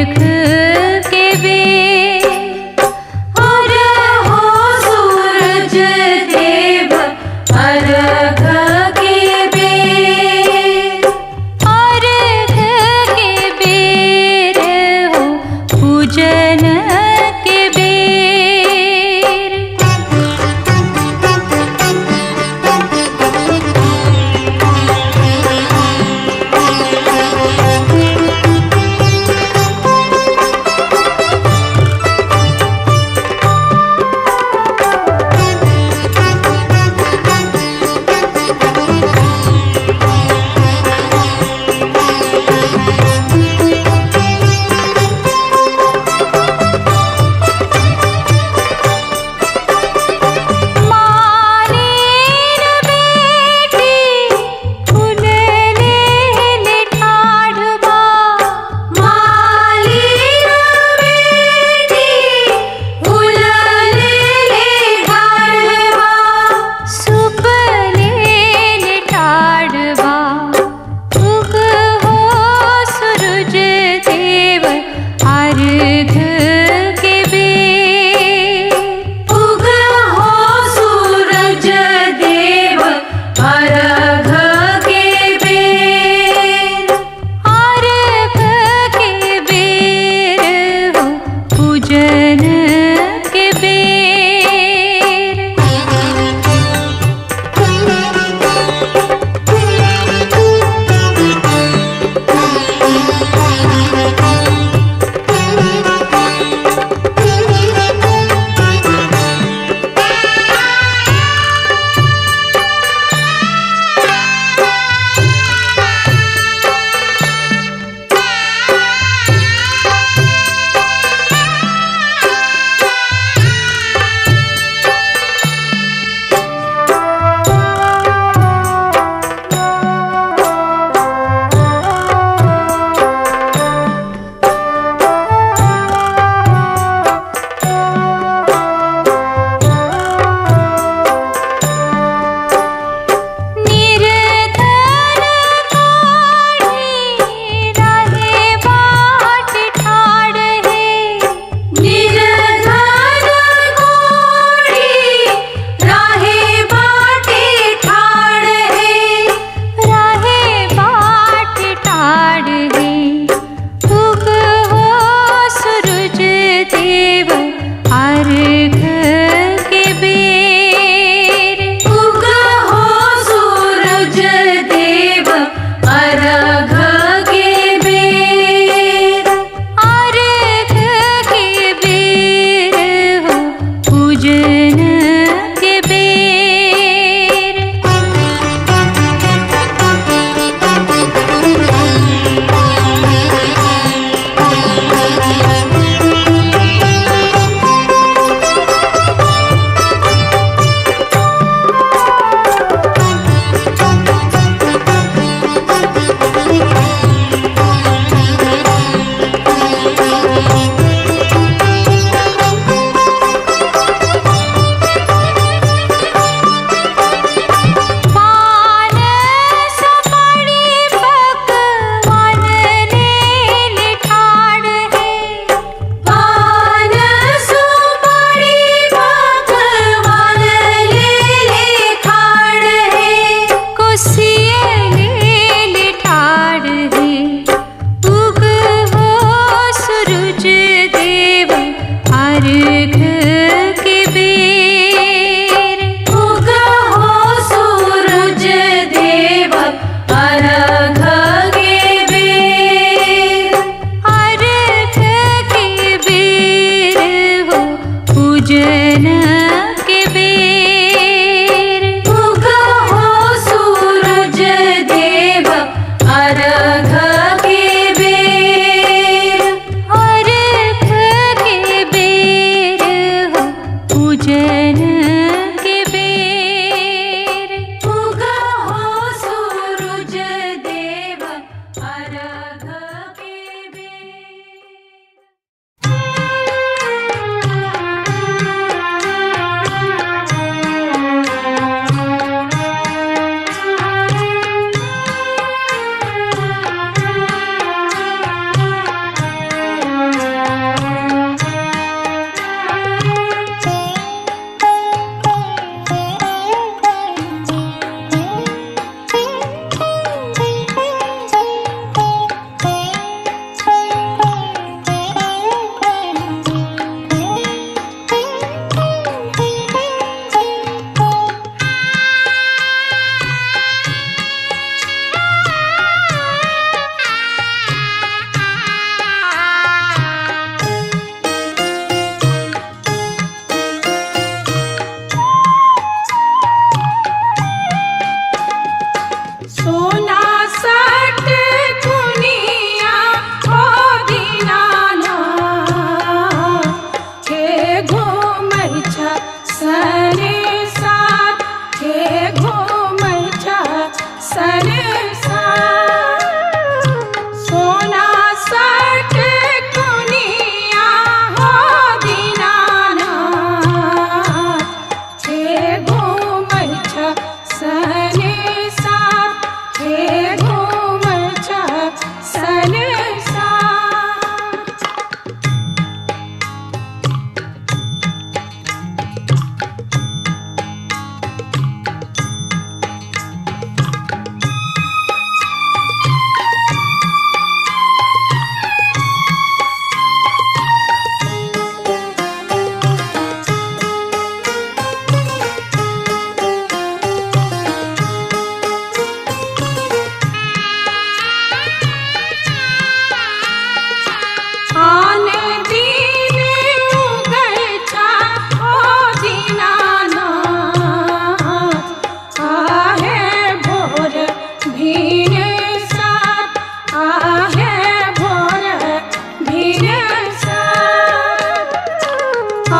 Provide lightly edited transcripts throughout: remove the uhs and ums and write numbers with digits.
के बेर। और हो सूरज देव अर्घ के बेर। अर्घ के बेर हो पूजन के बेर।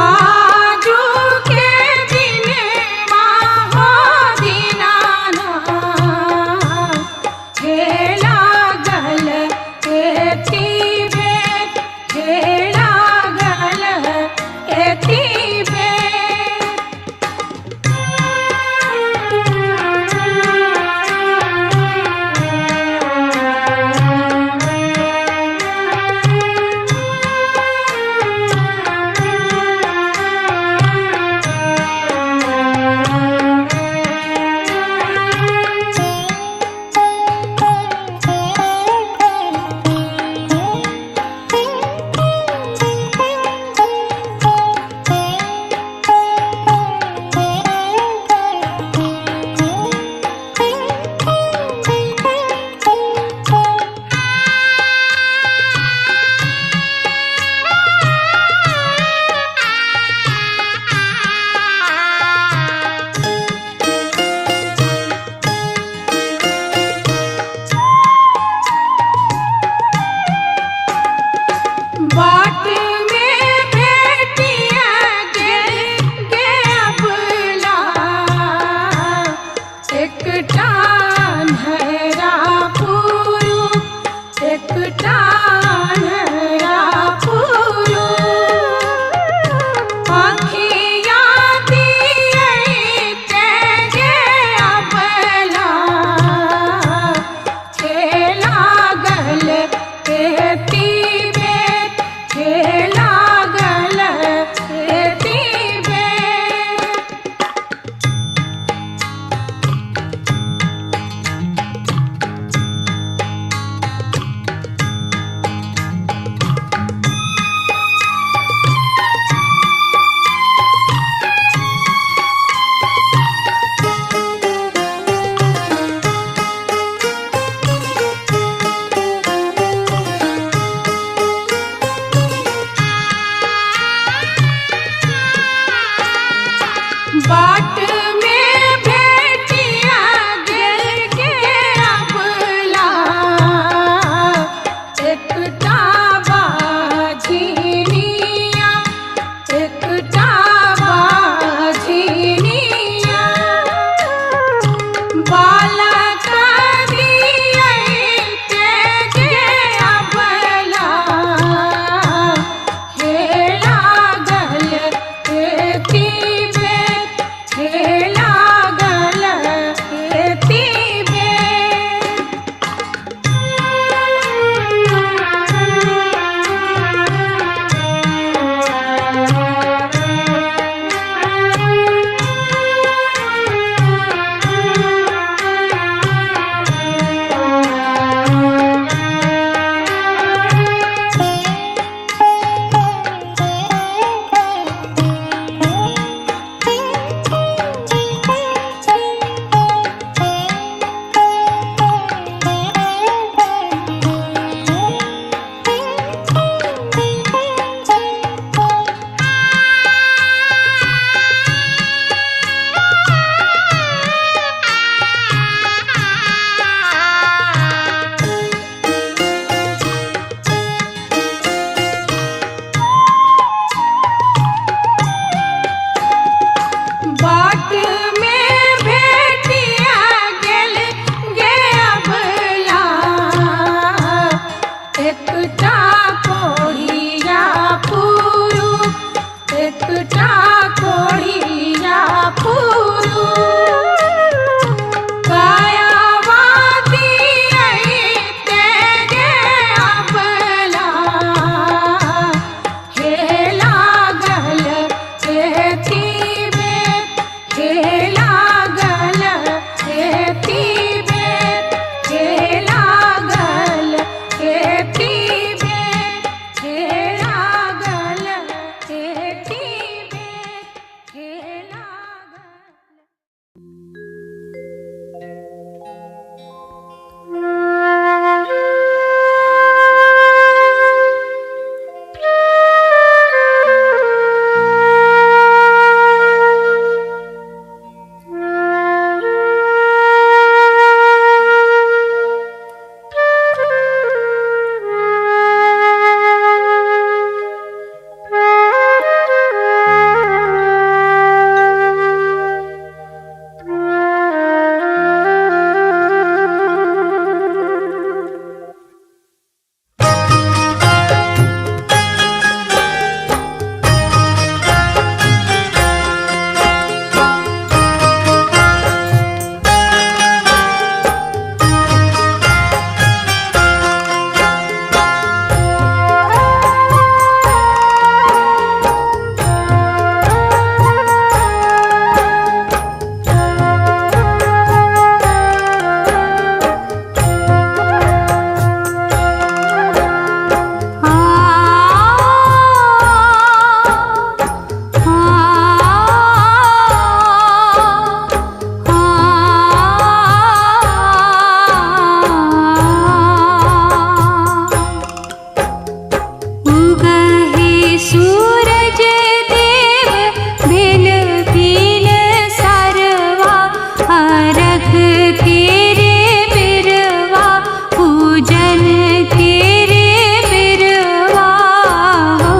आजू के दिन माहो दीनाना खेला गल एती बेट खेला गल एती बाट में भेटिया गे अबला एक टान्हरा पुरु एक टान्हरा पुरु आँखिया दिए गे अबला खेला गल एती खेला सूरज देव भिन भिन सरवा अर्घ केरे बिरवा पूजन केरे बिरवा हो।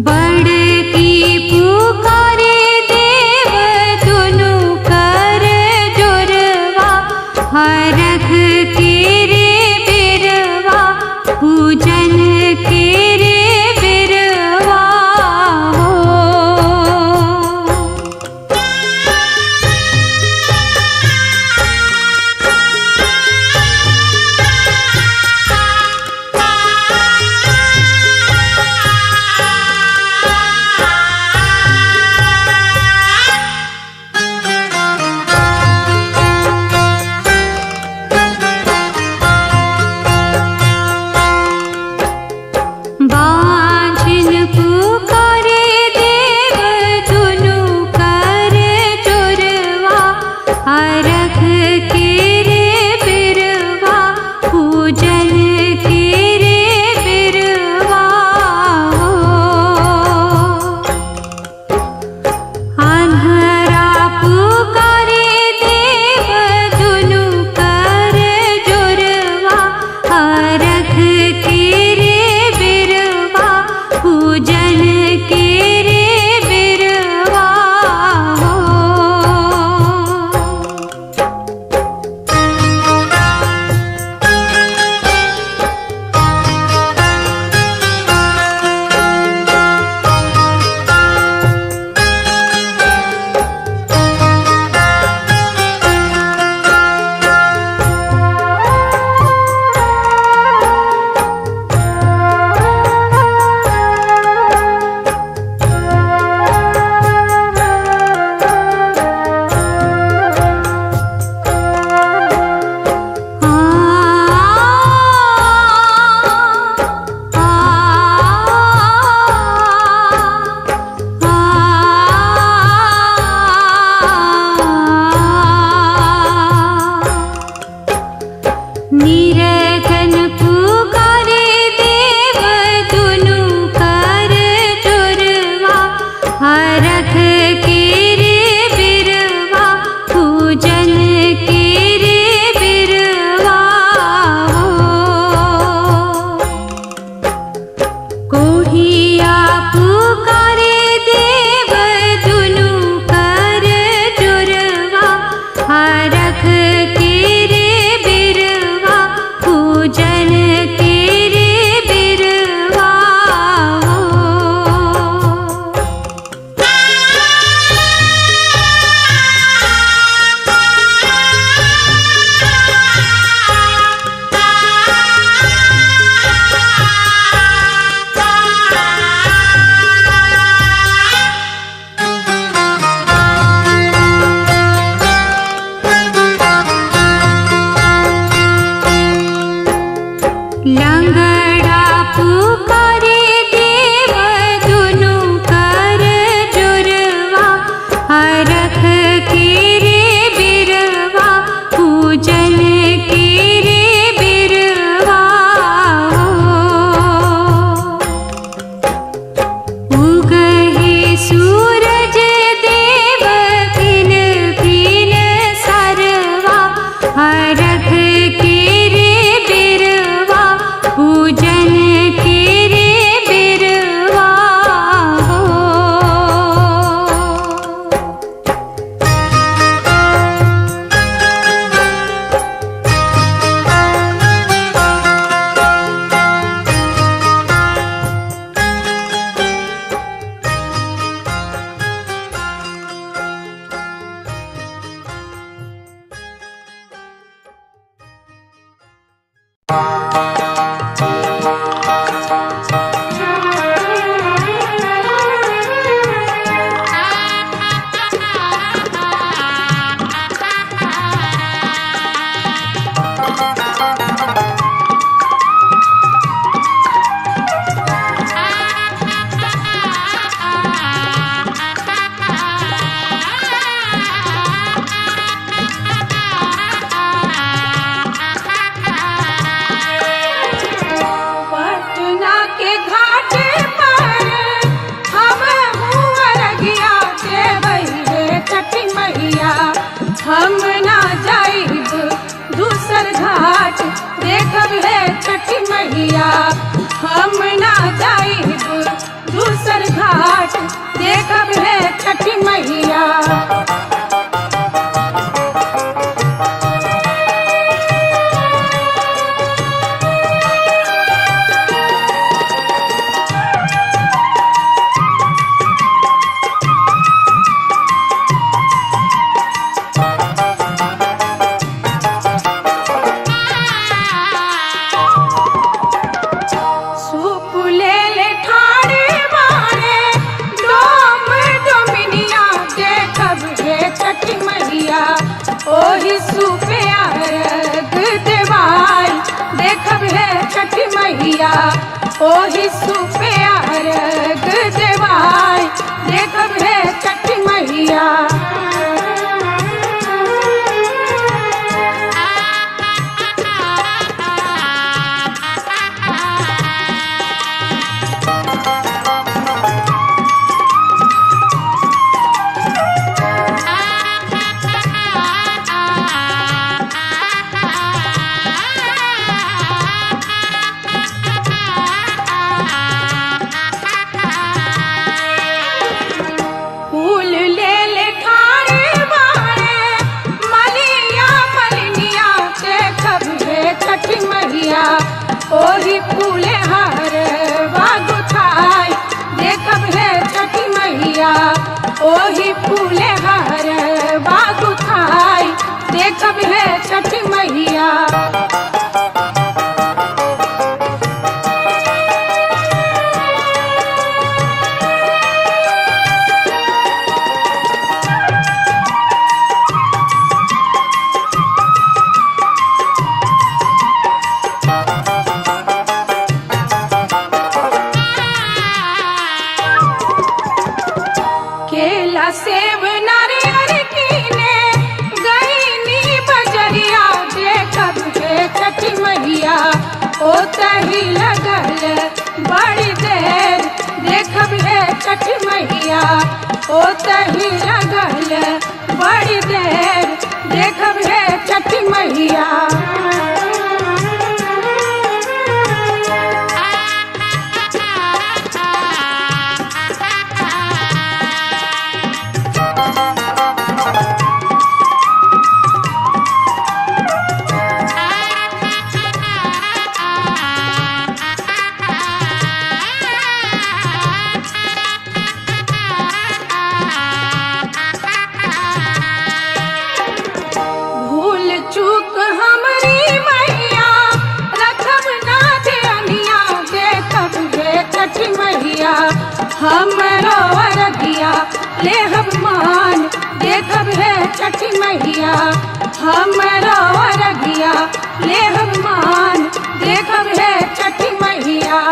बड़की पुकारे देव दुनु कर जोरवा अर्घ केरे बिरवा पूजन मैया हम ना जाइब दूसर घाट देखब है छठी मैया। ओही सुपे अर्घ देवाई देखब है छठी मैया। ओही सुपे अर्घ देवाई देखब है छठी मैया। ओही फूले हार बागु थाई देखब है छठी मैया। ओही फूले हार बागु थाई देखब है छठी मैया। केला सेब नारियल कीने गईनी बजरिया देखब है छठी मैया। ओ तही लगल बड़ी देर देखब है छठी मैया। ओ तही लगल बड़ी देर देखब है छठी मैया। हमरो अरगिया लेहब मान देखब है छठी मैया। हमरो अरगिया लेहब मान देखब है छठी मैया।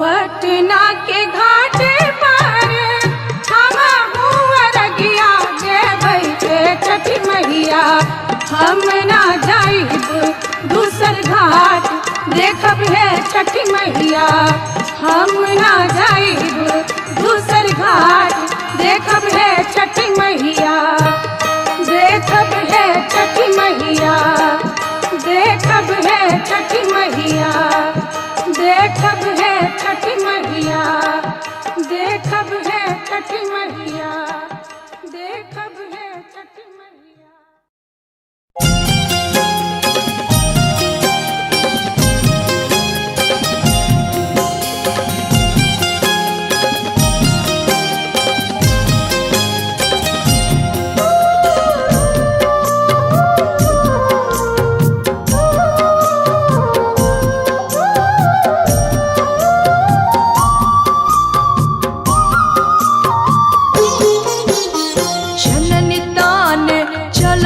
पटना के घाट पर हवा हुआ रगिया देबै के छठी मैया। हम ना जाइब दूसर घाट देखब है छठी मैया। हम ना जाइब दूसर घाट देखब है छठी मैया। देखब है छठी मैया। देखब है छठी मैया। देखब है छठी मैया। देखब है छठी मैया। देखब है छठी मैया। चल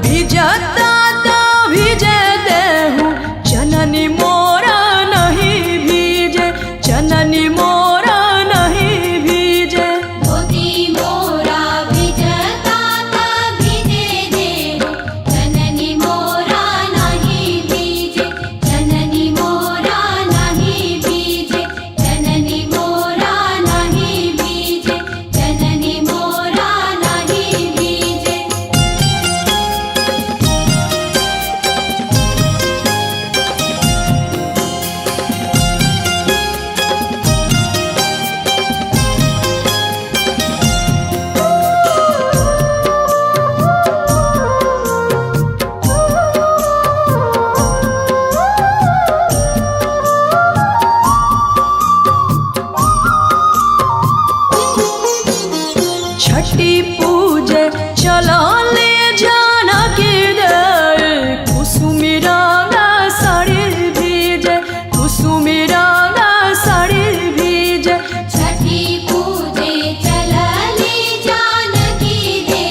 भिजता तो भिजे देहूँ, जननी मोरा नहीं भीजे, जननी मोरा नहीं भीजे। धोती मोरा भिजता ता भिजे देहु, जननी मोरा नहीं भीजे, जननी मोरा नहीं भीजे, जननी मोरा नहीं भीजे, जननी मोरा नहीं भीजे। छठी पूजे चला ले जाना के दे, कुसुमी रंगा साड़ी भीजे, कुसुमी रंगा साड़ी भीजे। छठी पूजे चलले जानकी दे,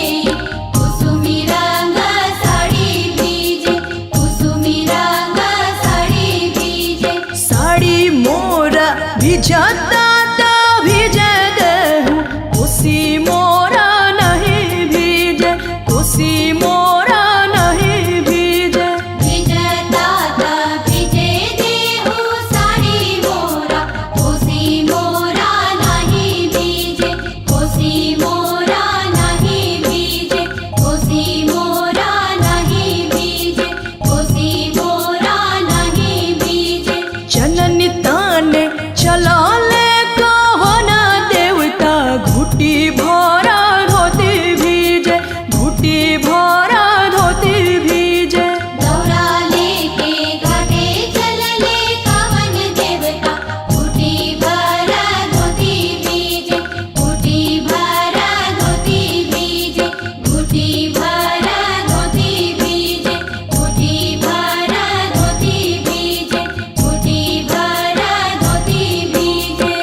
कुसुमी रंग साड़ी भीजे, कुसुमी रंग साड़ी भीजे। साड़ी मोरा भिजता तो भिजे देहूँ, कोसी मोरा नहीं भीजे, कोसी मोरा नहीं भीजे। भिजता ता भिजे देहु साड़ी मोरा, कोसी मोरा नहीं भीजे, कोसी मोरा नहीं भीजे, कोसी मोरा नहीं भीजे, कोसी मोरा नहीं भीजे। जननी ताने चला ले कहना देवता, घुटी भरा धोती भीजे, घुटी भरा धोती भीजे। दौरा लेके घाटे चलले कवन देवता, घुटी भरा धोती भीजे, घुटी भरा धोती भीजे, घुटी भरा धोती भीजे, घुटी भरा धोती भीजे, घुटी भरा धोती भीजे।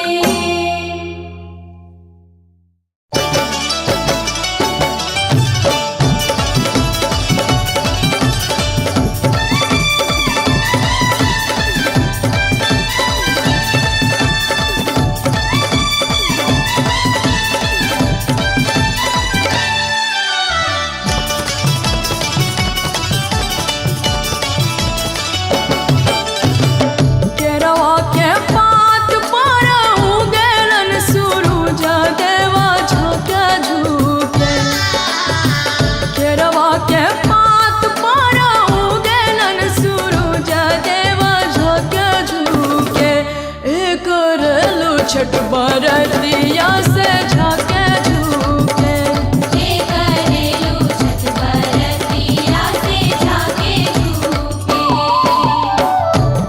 केरवा के पात पर उगेलन सूरज देवा झोंके झुके, केरवा के पात पर उगेलन सूरज देवा झोंके झुके। एक रेलू छठ बरतिया से झाके झुके, हे करेलु छठ बरतिया से झाके झुके।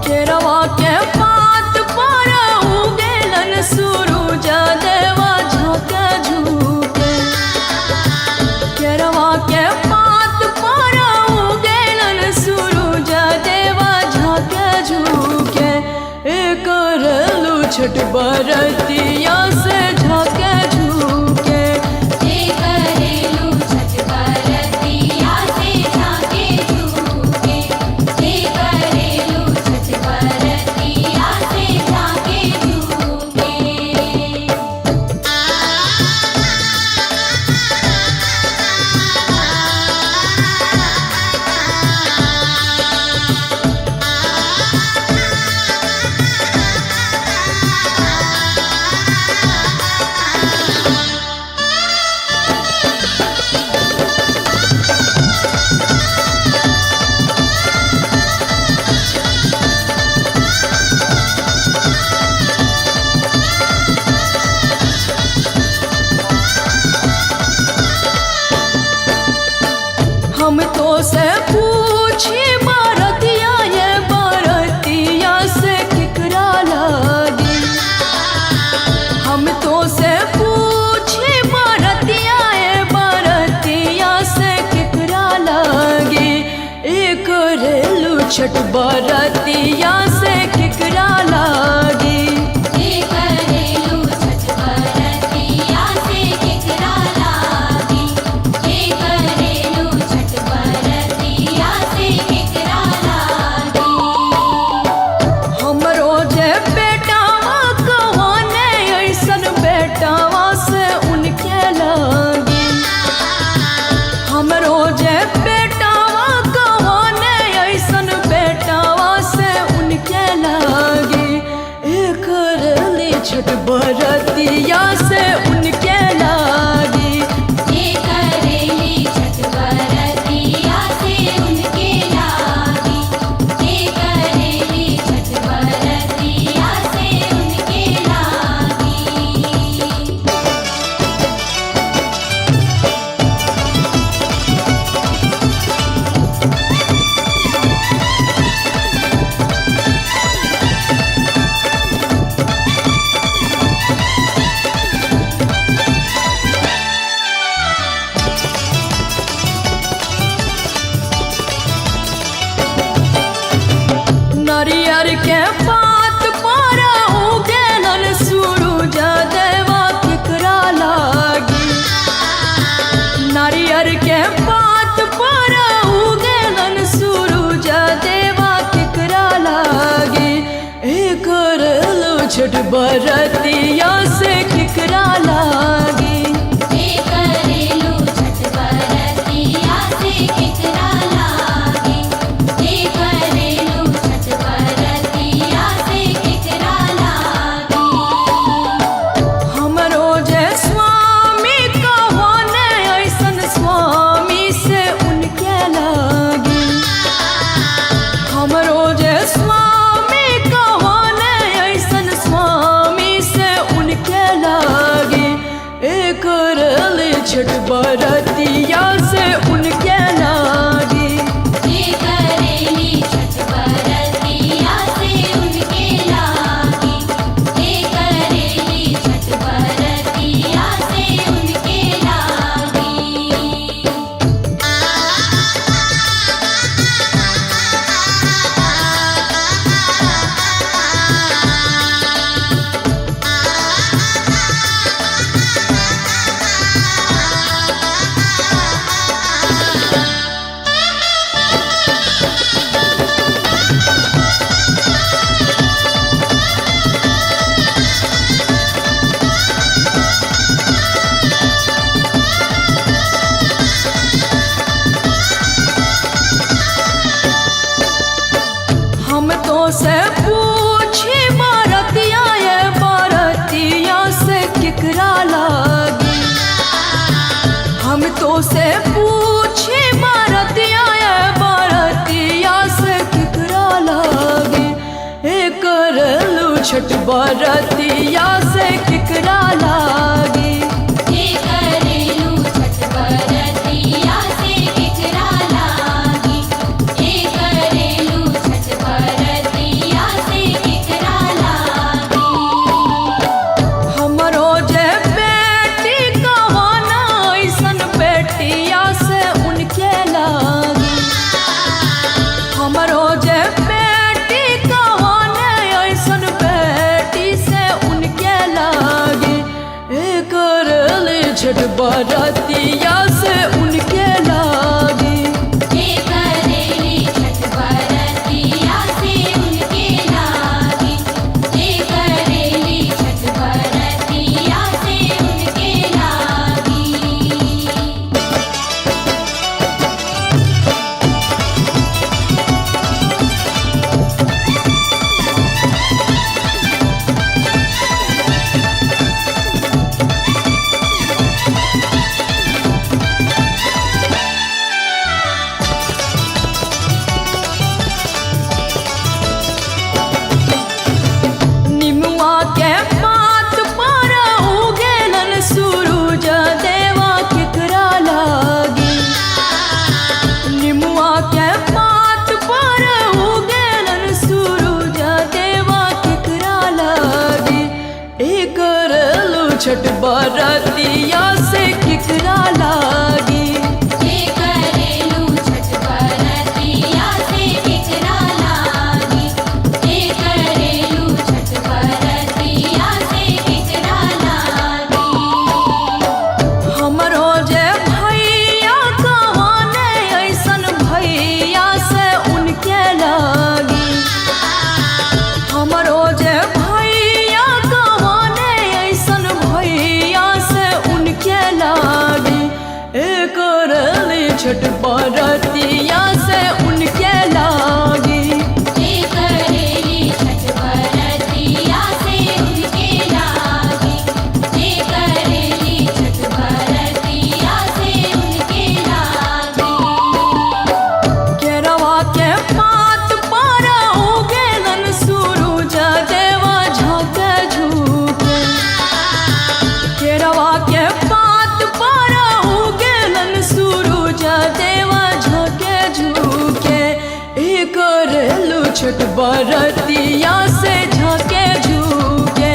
केरवा के पात पर उगेलन सूरज देवा झोंके झुके, केरवा के पात पर उगेलन सूरज देवा झोंके झुके। एक रेलू छठ बरतिया से झाके झुके, हे करेलु छठ बरतिया से झाके झुके, हे करेलु छठ बरतिया से झाके झुके। हम तो से पूछी बरतिया, ये बरतिया से केकरा लागी। हम तो से पूछी बरतिया, ये बरतिया से केकरा लागी। एक रेलू छठ बरतिया से केकरा लागी। हे करेलु छठ बरतिया से केकरा लागी, हे करेलु छठ नारियर के पात पर उगेलन सूरज देवा केकरा लागी। नारियर के पात पर उगेलन सूरज देवा केकरा लागी। करल छठ बरतिया से केकरा लागी। करेलू छठ बरतिया से केकरा लागी। करेलू छठ बरतिया से केकरा लागी। हमरो जे स्वामी कहोन ऐसन स्वामी से उनके लागी। हमरो जे स्वामी कहोन ऐसन स्वामी से उनके लागी। करल छठ बरतिया से उनके लागी। करेली छठ बरतिया से उनके लागी। करेली छठ बरतिया से उनके लागी। हम तो से पूछी बरतिया ये बरतिया से केकरा लागी। हम तो से पूछी बरतिया ये बरतिया से केकरा लागी। करलू छठ बरतिया से केकरा लागी। करेलू छठ बरतिया से केकरा लागी। करेलू छठ बरतिया से केकरा लागी। हमरो जे बेटी कहोन ऐसन बेटिया से उनके लागी। हमरो जे बेटी कहोन ऐसन बेटी से उनके लागी। करल छठ बरतिया से उनके लागी। करेली छठ बरतिया से उनके लागी। करेली छठ बरतिया से उनके लागी। निमुआ के पात पर उगेलन सूरज देवा केकरा लागी। निमुआ के पात पर उगेलन सूरज देवा केकरा लागी। करलू छठ बरतिया से केकरा लागी। करेलू छठ बरतिया से केकरा लागी। करेलू छठ बरतिया से केकरा लागी। हमरो जे भैया कहोन ऐसन भैया से उनके लागी। हमरो जे भैया कहोन ऐसन भैया से उनके लागी। करल छठ बरतिया से उनके लागी। करेली छठ बरतिया से उनके लागी। करेली छठ बरतिया से उनके लागी। केरवा के पात पर उगेलन सूरज देवा झाँके झुके। केरवा के पात पर उगेलन सूरज देवा झाँके झुके। करलू छठ बरतिया से झाँके झुके।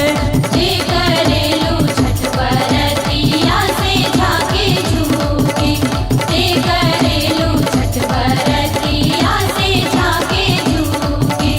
करेलू छठ बरतिया से झाँके झुके। करेलू छठ बरतिया से झाँके झुके।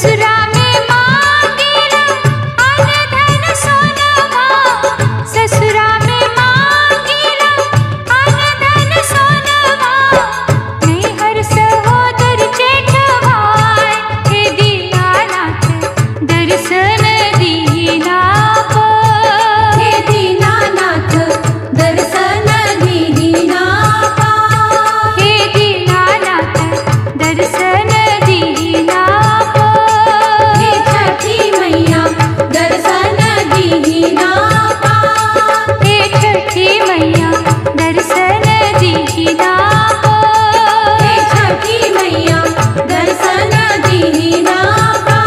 ससुरा में मांगेला अन धन सोनवा, ससुरा में मांगेला अन धन सोनवा, नैहर सहोदर जेठवाय, हे दीनानाथ दर्शन दीना पा, हे दीनानाथ दर्शन दीना पा, हे दीनानाथ दर्शन दीना पा, हे छठी मैया दर्शन दीना पा, हे छठी मैया दर्शन दीना पा, हे छठी मैया दर्शन दीना पा,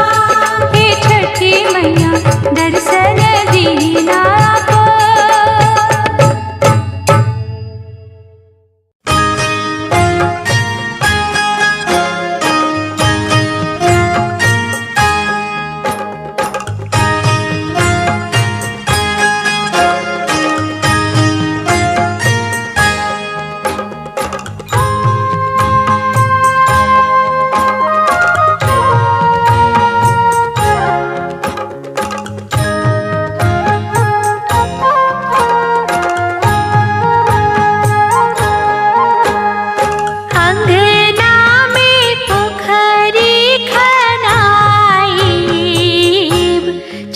हे छठी मैया दर्शन दीना पा। अंगना में पोखरी खनाई,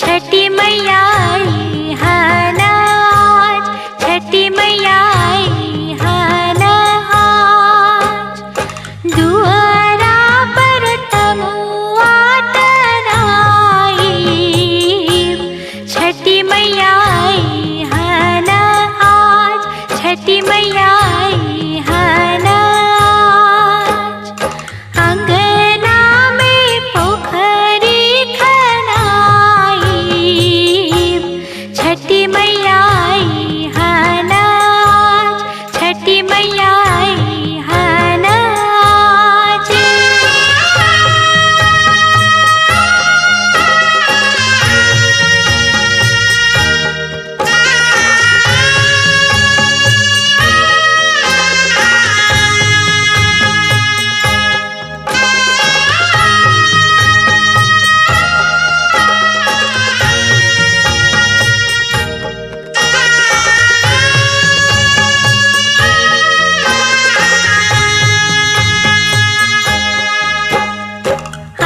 छठी मैया आई हनाज, छठी मैया आई हनाज, दुआरा पर तमुआ तनाई, छठी मैया आई हनाज, छठी मैया आई हनाज, अंगना में पोखरी खनाई, छठी मैया आई हनाज, छठी मैया आई हनाज।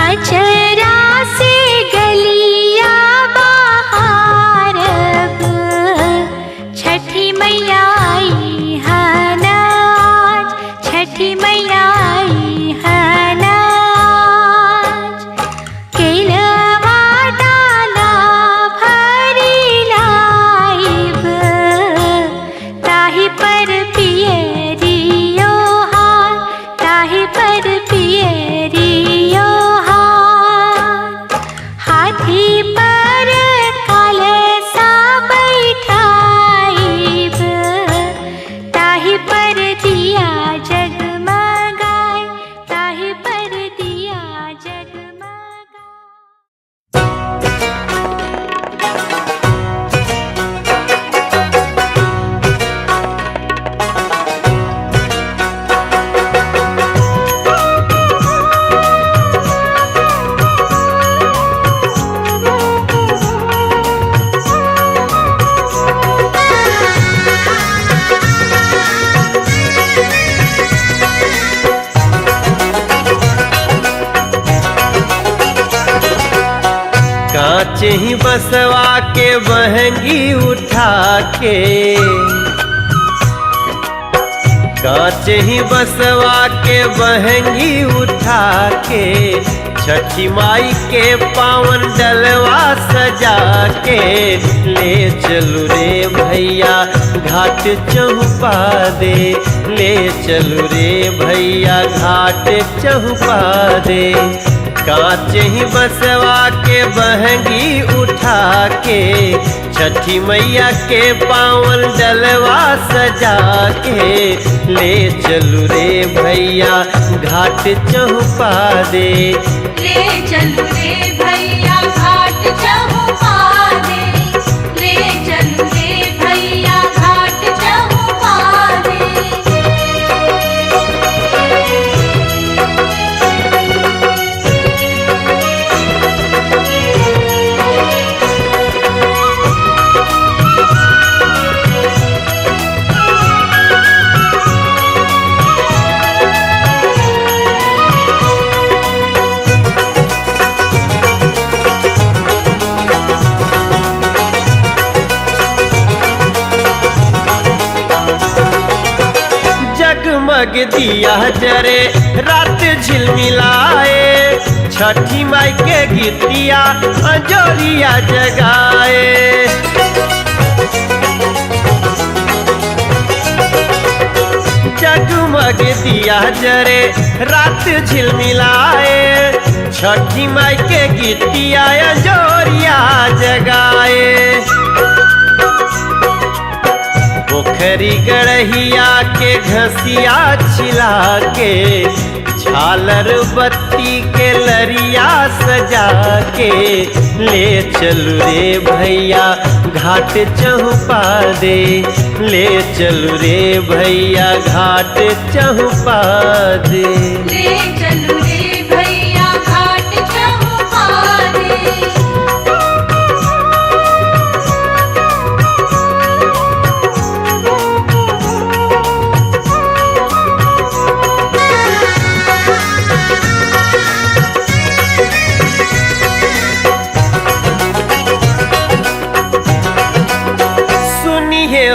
अचरा से गलिया बहारब, छठी मैया आई हनाज, छठी मैया आई हनाज, केलवा डाला भरी लाइब, ताही पर पियरियो हार, ताही पर पियरियो हार, हाथी पर कलसा बैठाइब, ताही पर दिया जगमगाए, ताही पर दिया जगमगाए। कांचे ही बसवा के बहंगी उठा के, कांचे ही बसवा के बहंगी उठा के, छठी माई के पावन डलवा सजा के, ले चलू रे भैया घाट चहुपा दे, ले चलू रे भैया घाट चहुपा दे, कांचे ही बसवा के बहंगी उठा के, छठी मैया के पावन डलवा सजा के, ले चलू रे भैया घाट चहुपा दे, ले चलू रे भैया घाट चहुपा दे, ले चलू रे भैया घाट चहुपा दे। दिया जरे रात झिलमिलाए, छठी माई के गीतिया अंजोरिया जगाए। जगमग दिया जरे रात झिलमिलाए, छठी माई के गीतिया अंजोरिया जगाए। पोखरी गड़हिया के घसिया छिला के, झालर बत्ती के लरिया सजा के, ले चलू रे भैया घाट चहुपा दे, ले चलू रे भैया घाट चहुपा दे। ले चलू रे भैया घाट चहुपा दे।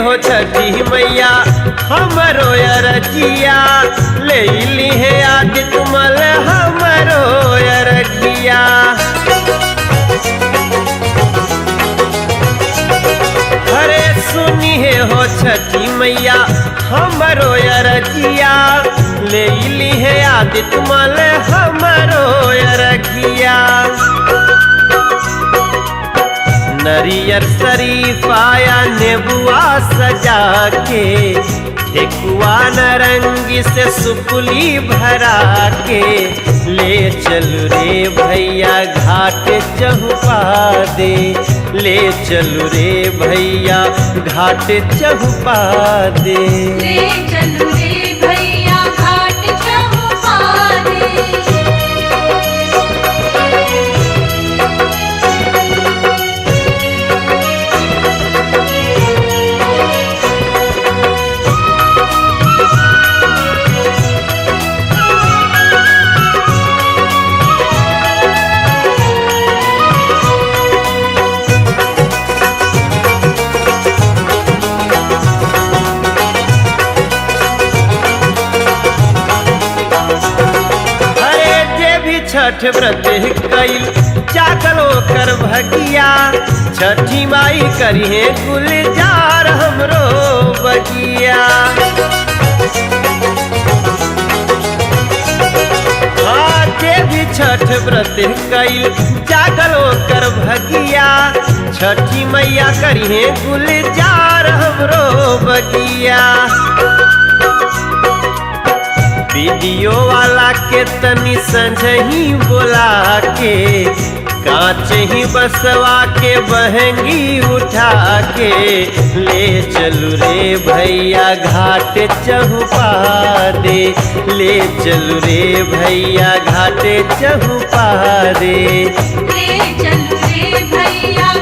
हो छठी मैया हमरो अरजिया, ले ली है आदित मल हमरो अरजिया। हरे सुनी है हो छठी मैया हमरो अरजिया, ले ली है आदित मल हमरो अरजिया। नरियर शरीफाया नेबुआ सजा के, ठेकुआ नारंगी से सुपुली भरा के, ले चलू रे भैया घाट चहुपा दे, ले चलू रे भैया घाट चहुपा दे। ले चलू रे भैया घाट चहुपा दे। छठ व्रत कईल जागलो कर भगिया, छठी माई करिए गुलजार हमरो बगिया। जे भी छठ व्रत कईल जागलो कर भगिया, छठी मैया करिए गुलजार हमरो बगिया। वीडियो वाला के तनी संझही बोला के, कांच ही बसवा के बहंगी उठा के, ले चलू रे भैया घाट चहुपा दे, ले चलू रे भैया घाट चहुपा दे। ले चलू रे भैया